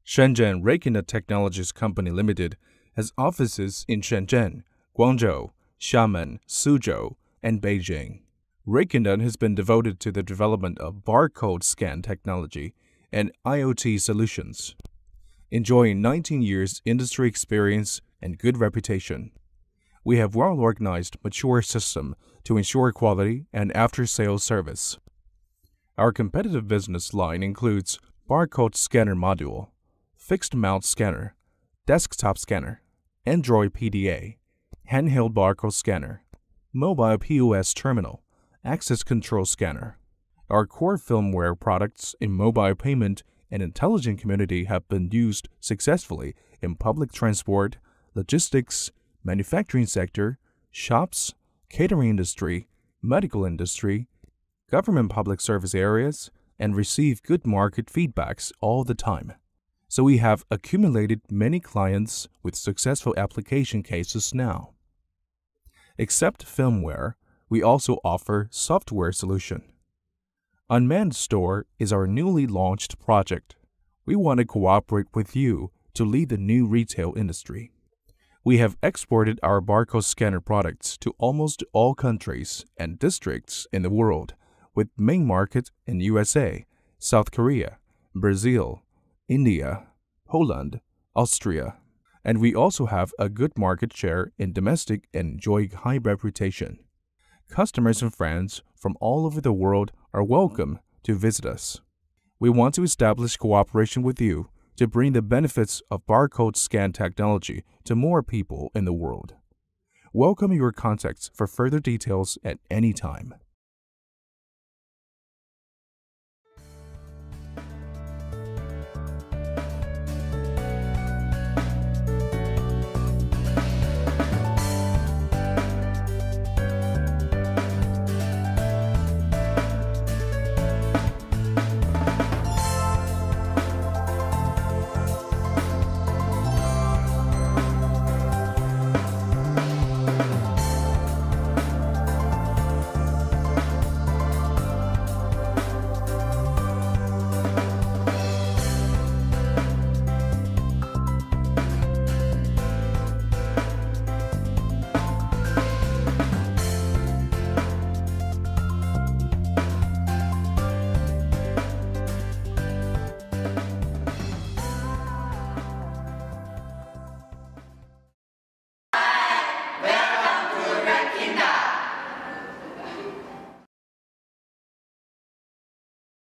Shenzhen Rakinda Technologies Company Limited has offices in Shenzhen, Guangzhou, Xiamen, Suzhou, and Beijing. Rakinda has been devoted to the development of barcode scan technology and IoT solutions, enjoying 19 years industry experience and good reputation. We have well-organized, mature system to ensure quality and after-sales service. Our competitive business line includes barcode scanner module, fixed mount scanner, desktop scanner, Android PDA, handheld barcode scanner, mobile POS terminal, access control scanner. Our core firmware products in mobile payment and intelligent community have been used successfully in public transport, logistics, manufacturing sector, shops, catering industry, medical industry, government public service areas, and receive good market feedbacks all the time. So we have accumulated many clients with successful application cases now. Except firmware, we also offer software solution. Unmanned Store is our newly launched project. We want to cooperate with you to lead the new retail industry. We have exported our barcode scanner products to almost all countries and districts in the world, with main market in USA, South Korea, Brazil, India, Poland, Austria, and we also have a good market share in domestic and enjoy high reputation. Customers and friends from all over the world are welcome to visit us. We want to establish cooperation with you to bring the benefits of barcode scan technology to more people in the world. Welcome your contacts for further details at any time.